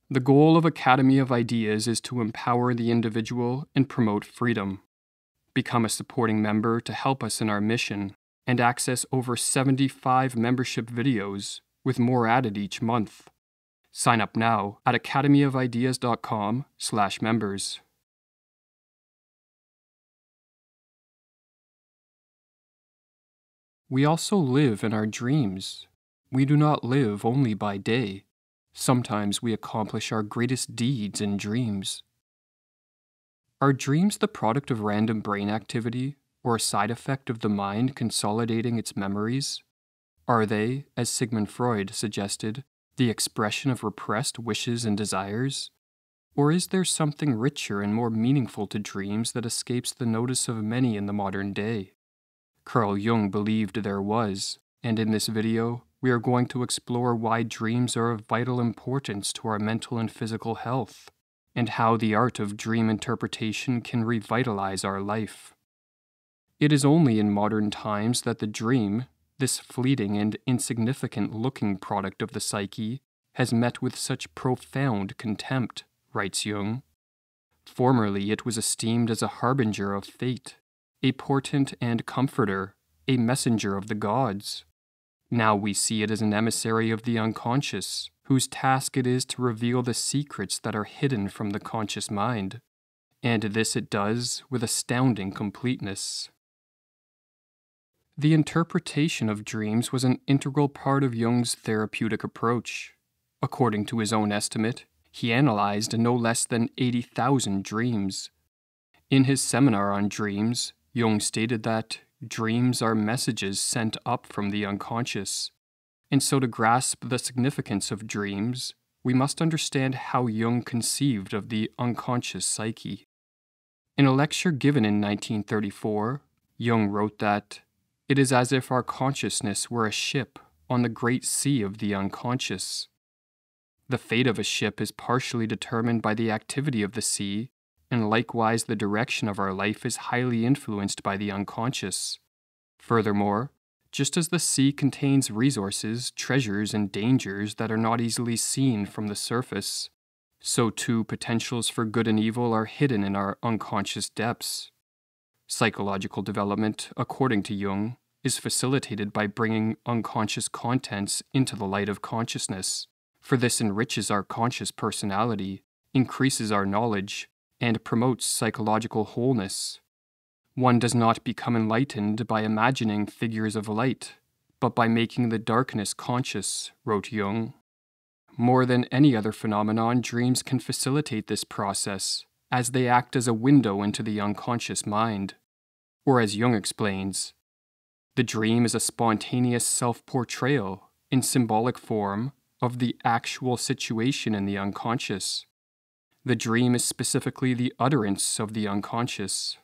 The goal of Academy of Ideas is to empower the individual and promote freedom. Become a supporting member to help us in our mission and access over 75 membership videos, with more added each month. Sign up now at academyofideas.com/members. We also live in our dreams. We do not live only by day. Sometimes we accomplish our greatest deeds in dreams. Are dreams the product of random brain activity, or a side effect of the mind consolidating its memories? Are they, as Sigmund Freud suggested, the expression of repressed wishes and desires? Or is there something richer and more meaningful to dreams that escapes the notice of many in the modern day? Carl Jung believed there was, and in this video, we are going to explore why dreams are of vital importance to our mental and physical health, and how the art of dream interpretation can revitalize our life. It is only in modern times that the dream, this fleeting and insignificant-looking product of the psyche, has met with such profound contempt, writes Jung. Formerly it was esteemed as a harbinger of fate, a portent and comforter, a messenger of the gods. Now we see it as an emissary of the unconscious, whose task it is to reveal the secrets that are hidden from the conscious mind, and this it does with astounding completeness. The interpretation of dreams was an integral part of Jung's therapeutic approach. According to his own estimate, he analyzed no less than 80,000 dreams. In his seminar on dreams, Jung stated that dreams are messages sent up from the unconscious, and so to grasp the significance of dreams, we must understand how Jung conceived of the unconscious psyche. In a lecture given in 1934, Jung wrote that, "It is as if our consciousness were a ship on the great sea of the unconscious. The fate of a ship is partially determined by the activity of the sea, and likewise the direction of our life is highly influenced by the unconscious. Furthermore, just as the sea contains resources, treasures, and dangers that are not easily seen from the surface, so too potentials for good and evil are hidden in our unconscious depths. Psychological development, according to Jung, is facilitated by bringing unconscious contents into the light of consciousness, for this enriches our conscious personality, increases our knowledge, and promotes psychological wholeness. One does not become enlightened by imagining figures of light, but by making the darkness conscious," wrote Jung. More than any other phenomenon, dreams can facilitate this process, as they act as a window into the unconscious mind. Or as Jung explains, the dream is a spontaneous self-portrayal, in symbolic form, of the actual situation in the unconscious. The dream is specifically the utterance of the unconscious.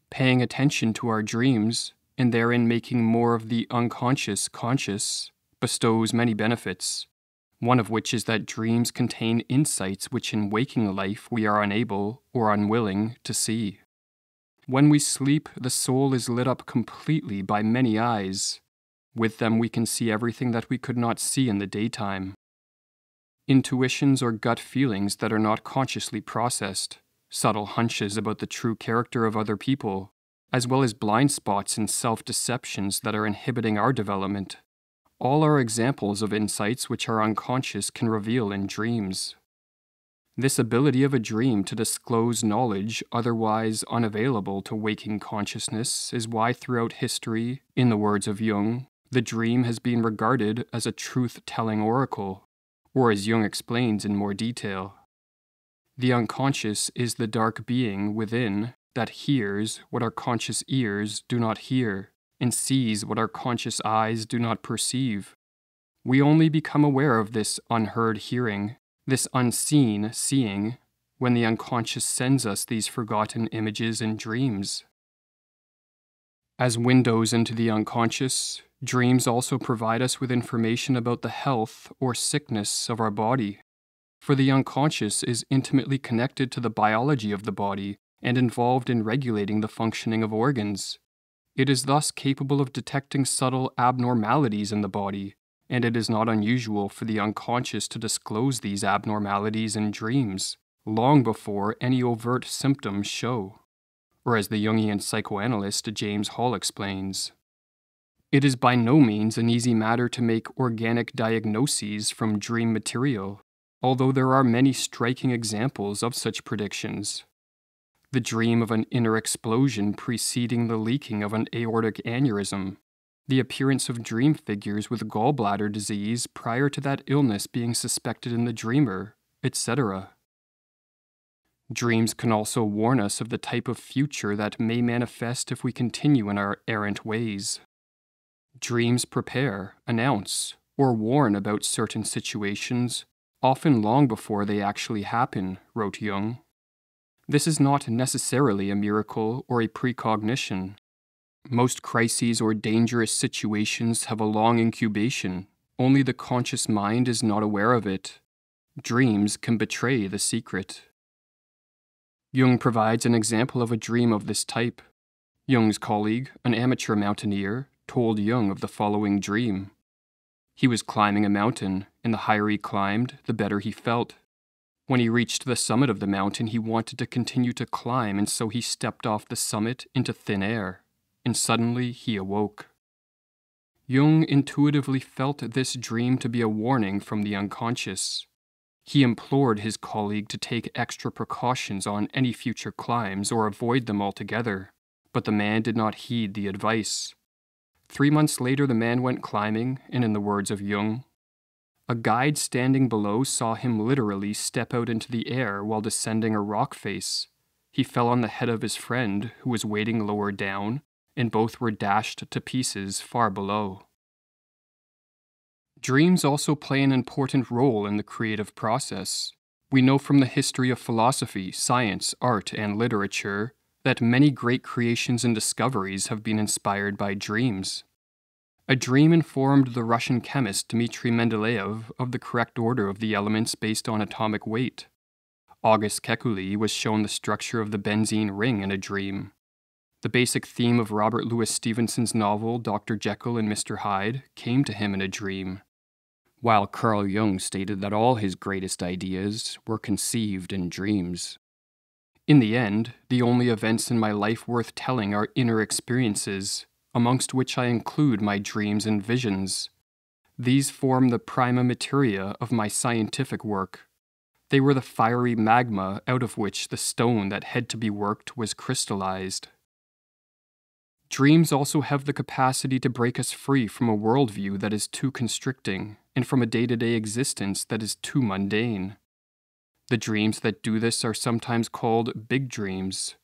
Paying attention to our dreams, and therein making more of the unconscious conscious, bestows many benefits, one of which is that dreams contain insights which in waking life we are unable or unwilling to see. When we sleep, the soul is lit up completely by many eyes. With them we can see everything that we could not see in the daytime. Intuitions or gut feelings that are not consciously processed, subtle hunches about the true character of other people, as well as blind spots and self-deceptions that are inhibiting our development, all are examples of insights which our unconscious can reveal in dreams. This ability of a dream to disclose knowledge otherwise unavailable to waking consciousness is why throughout history, in the words of Jung, the dream has been regarded as a truth-telling oracle, or as Jung explains in more detail, the unconscious is the dark being within that hears what our conscious ears do not hear, and sees what our conscious eyes do not perceive. We only become aware of this unheard hearing, this unseen seeing, when the unconscious sends us these forgotten images and dreams. As windows into the unconscious, dreams also provide us with information about the health or sickness of our body, for the unconscious is intimately connected to the biology of the body and involved in regulating the functioning of organs. It is thus capable of detecting subtle abnormalities in the body and it is not unusual for the unconscious to disclose these abnormalities in dreams long before any overt symptoms show. Or as the Jungian psychoanalyst James Hall explains, it is by no means an easy matter to make organic diagnoses from dream material, although there are many striking examples of such predictions. The dream of an inner explosion preceding the leaking of an aortic aneurysm, the appearance of dream figures with gallbladder disease prior to that illness being suspected in the dreamer, etc. Dreams can also warn us of the type of future that may manifest if we continue in our errant ways. Dreams prepare, announce, or warn about certain situations, often long before they actually happen, wrote Jung. This is not necessarily a miracle or a precognition. Most crises or dangerous situations have a long incubation. Only the conscious mind is not aware of it. Dreams can betray the secret. Jung provides an example of a dream of this type. Jung's colleague, an amateur mountaineer, told Jung of the following dream. He was climbing a mountain, and the higher he climbed, the better he felt. When he reached the summit of the mountain, he wanted to continue to climb, and so he stepped off the summit into thin air, and suddenly he awoke. Jung intuitively felt this dream to be a warning from the unconscious. He implored his colleague to take extra precautions on any future climbs or avoid them altogether, but the man did not heed the advice. 3 months later, the man went climbing, and in the words of Jung, a guide standing below saw him literally step out into the air while descending a rock face. He fell on the head of his friend, who was waiting lower down, and both were dashed to pieces far below. Dreams also play an important role in the creative process. We know from the history of philosophy, science, art, and literature that many great creations and discoveries have been inspired by dreams. A dream informed the Russian chemist Dmitry Mendeleev of the correct order of the elements based on atomic weight. August Kekulé was shown the structure of the benzene ring in a dream. The basic theme of Robert Louis Stevenson's novel Dr. Jekyll and Mr. Hyde came to him in a dream, while Carl Jung stated that all his greatest ideas were conceived in dreams. In the end, the only events in my life worth telling are inner experiences, amongst which I include my dreams and visions. These form the prima materia of my scientific work. They were the fiery magma out of which the stone that had to be worked was crystallized. Dreams also have the capacity to break us free from a worldview that is too constricting, and from a day-to-day existence that is too mundane. The dreams that do this are sometimes called big dreams.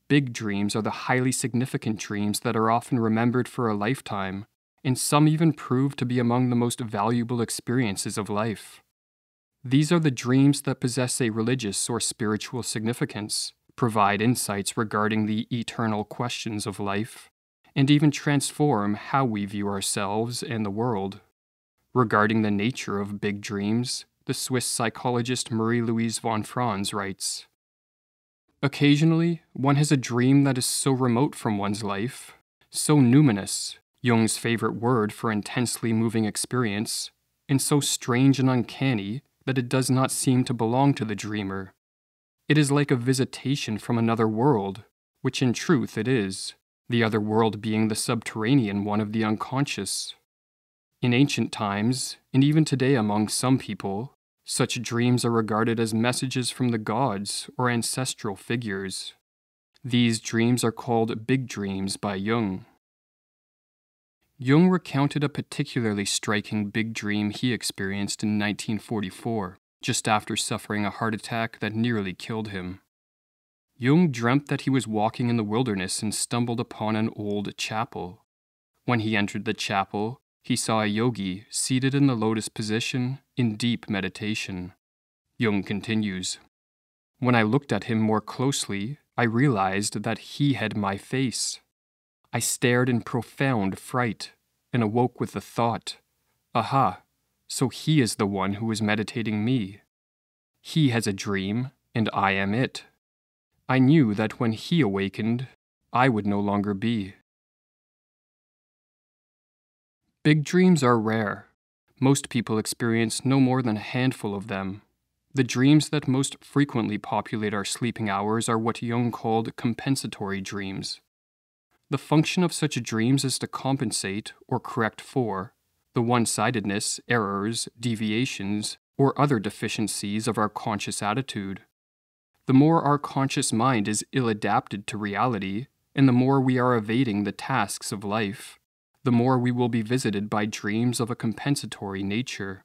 Big dreams are the highly significant dreams that are often remembered for a lifetime, and some even prove to be among the most valuable experiences of life. These are the dreams that possess a religious or spiritual significance, provide insights regarding the eternal questions of life, and even transform how we view ourselves and the world. Regarding the nature of big dreams, the Swiss psychologist Marie-Louise von Franz writes, occasionally, one has a dream that is so remote from one's life, so numinous, Jung's favorite word for intensely moving experience, and so strange and uncanny that it does not seem to belong to the dreamer. It is like a visitation from another world, which in truth it is, the other world being the subterranean one of the unconscious. In ancient times, and even today among some people, such dreams are regarded as messages from the gods or ancestral figures. These dreams are called big dreams by Jung. Jung recounted a particularly striking big dream he experienced in 1944, just after suffering a heart attack that nearly killed him. Jung dreamt that he was walking in the wilderness and stumbled upon an old chapel. When he entered the chapel, he saw a yogi seated in the lotus position in deep meditation. Jung continues, when I looked at him more closely, I realized that he had my face. I stared in profound fright and awoke with the thought, aha, so he is the one who is meditating me. He has a dream, and I am it. I knew that when he awakened, I would no longer be. Big dreams are rare. Most people experience no more than a handful of them. The dreams that most frequently populate our sleeping hours are what Jung called compensatory dreams. The function of such dreams is to compensate or correct for the one-sidedness, errors, deviations, or other deficiencies of our conscious attitude. The more our conscious mind is ill-adapted to reality, and the more we are evading the tasks of life, the more we will be visited by dreams of a compensatory nature.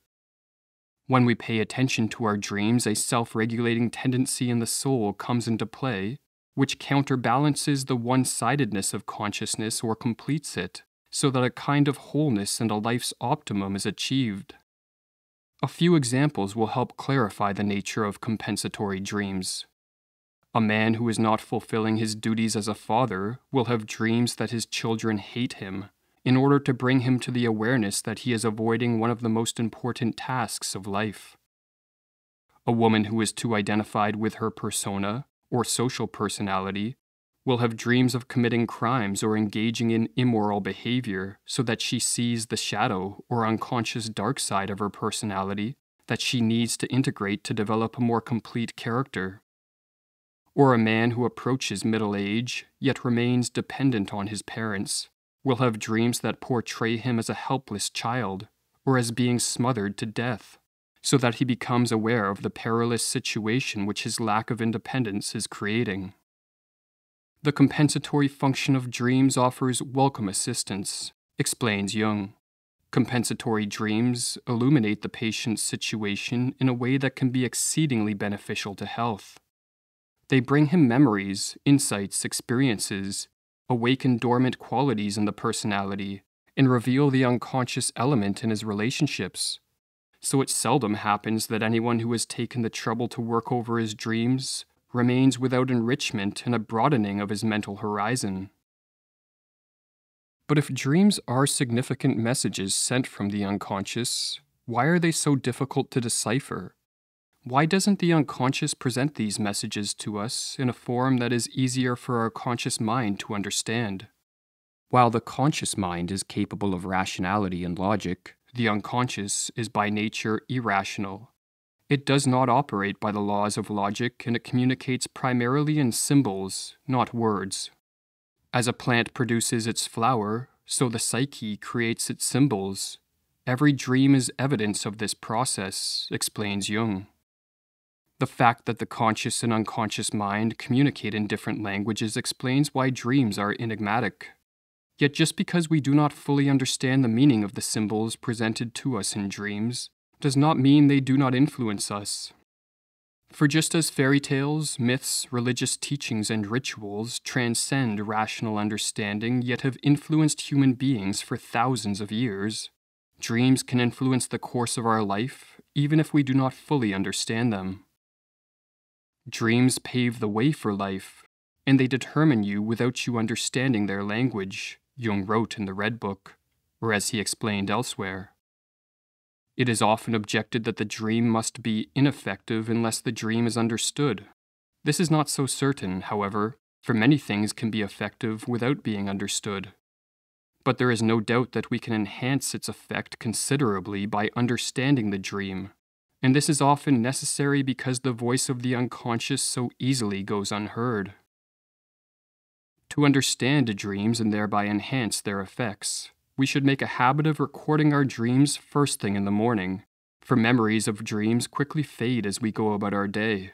When we pay attention to our dreams, a self-regulating tendency in the soul comes into play, which counterbalances the one-sidedness of consciousness or completes it, so that a kind of wholeness and a life's optimum is achieved. A few examples will help clarify the nature of compensatory dreams. A man who is not fulfilling his duties as a father will have dreams that his children hate him, in order to bring him to the awareness that he is avoiding one of the most important tasks of life. A woman who is too identified with her persona, or social personality, will have dreams of committing crimes or engaging in immoral behavior so that she sees the shadow or unconscious dark side of her personality that she needs to integrate to develop a more complete character. Or a man who approaches middle age, yet remains dependent on his parents, will have dreams that portray him as a helpless child, or as being smothered to death, so that he becomes aware of the perilous situation which his lack of independence is creating. The compensatory function of dreams offers welcome assistance, explains Jung. Compensatory dreams illuminate the patient's situation in a way that can be exceedingly beneficial to health. They bring him memories, insights, experiences, awaken dormant qualities in the personality, and reveal the unconscious element in his relationships. So it seldom happens that anyone who has taken the trouble to work over his dreams remains without enrichment and a broadening of his mental horizon. But if dreams are significant messages sent from the unconscious, why are they so difficult to decipher? Why doesn't the unconscious present these messages to us in a form that is easier for our conscious mind to understand? While the conscious mind is capable of rationality and logic, the unconscious is by nature irrational. It does not operate by the laws of logic, and it communicates primarily in symbols, not words. As a plant produces its flower, so the psyche creates its symbols. Every dream is evidence of this process, explains Jung. The fact that the conscious and unconscious mind communicate in different languages explains why dreams are enigmatic. Yet just because we do not fully understand the meaning of the symbols presented to us in dreams, does not mean they do not influence us. For just as fairy tales, myths, religious teachings, and rituals transcend rational understanding yet have influenced human beings for thousands of years, dreams can influence the course of our life even if we do not fully understand them. Dreams pave the way for life, and they determine you without you understanding their language, Jung wrote in the Red Book, or as he explained elsewhere. It is often objected that the dream must be ineffective unless the dream is understood. This is not so certain, however, for many things can be effective without being understood. But there is no doubt that we can enhance its effect considerably by understanding the dream, and this is often necessary because the voice of the unconscious so easily goes unheard. To understand dreams and thereby enhance their effects, we should make a habit of recording our dreams first thing in the morning, for memories of dreams quickly fade as we go about our day.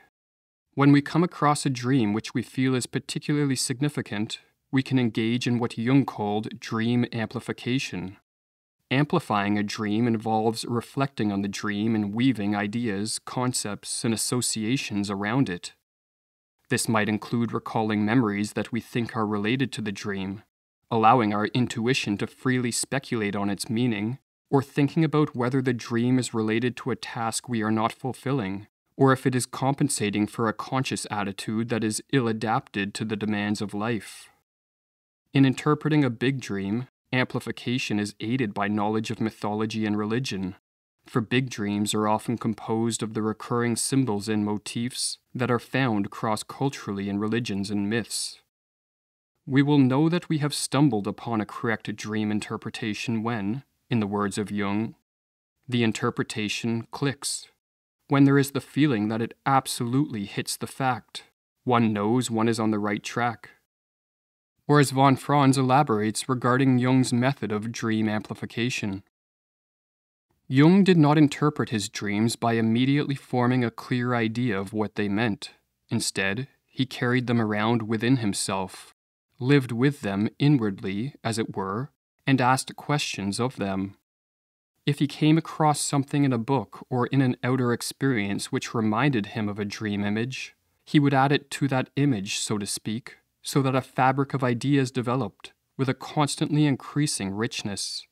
When we come across a dream which we feel is particularly significant, we can engage in what Jung called dream amplification. Amplifying a dream involves reflecting on the dream and weaving ideas, concepts, and associations around it. This might include recalling memories that we think are related to the dream, allowing our intuition to freely speculate on its meaning, or thinking about whether the dream is related to a task we are not fulfilling, or if it is compensating for a conscious attitude that is ill-adapted to the demands of life. In interpreting a big dream, amplification is aided by knowledge of mythology and religion, for big dreams are often composed of the recurring symbols and motifs that are found cross-culturally in religions and myths. We will know that we have stumbled upon a correct dream interpretation when, in the words of Jung, The interpretation clicks. When there is the feeling that it absolutely hits the fact, one knows one is on the right track. Or as von Franz elaborates regarding Jung's method of dream amplification. Jung did not interpret his dreams by immediately forming a clear idea of what they meant. Instead, he carried them around within himself, lived with them inwardly, as it were, and asked questions of them. If he came across something in a book or in an outer experience which reminded him of a dream image, he would add it to that image, so to speak, so that a fabric of ideas developed, with a constantly increasing richness.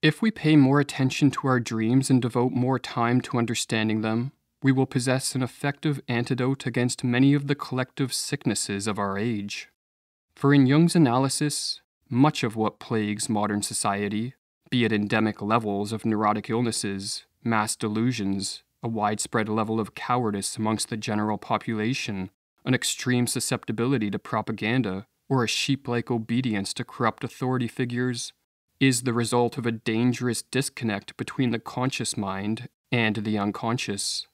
If we pay more attention to our dreams and devote more time to understanding them, we will possess an effective antidote against many of the collective sicknesses of our age. For in Jung's analysis, much of what plagues modern society, be it endemic levels of neurotic illnesses, mass delusions, a widespread level of cowardice amongst the general population, an extreme susceptibility to propaganda, or a sheep-like obedience to corrupt authority figures, is the result of a dangerous disconnect between the conscious mind and the unconscious.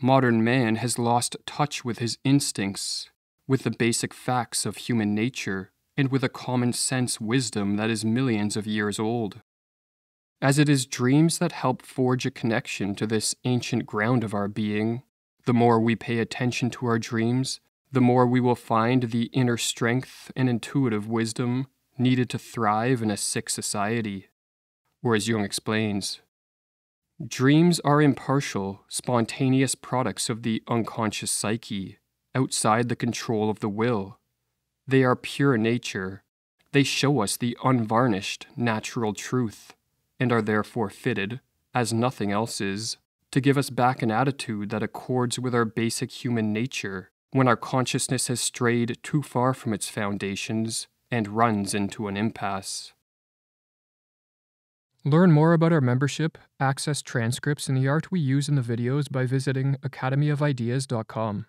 Modern man has lost touch with his instincts, with the basic facts of human nature, and with a common sense wisdom that is millions of years old. As it is dreams that help forge a connection to this ancient ground of our being, the more we pay attention to our dreams, the more we will find the inner strength and intuitive wisdom needed to thrive in a sick society. Or as Jung explains, dreams are impartial, spontaneous products of the unconscious psyche, outside the control of the will. They are pure nature. They show us the unvarnished, natural truth, and are therefore fitted, as nothing else is, to give us back an attitude that accords with our basic human nature when our consciousness has strayed too far from its foundations and runs into an impasse. Learn more about our membership, access transcripts, and the art we use in the videos by visiting academyofideas.com.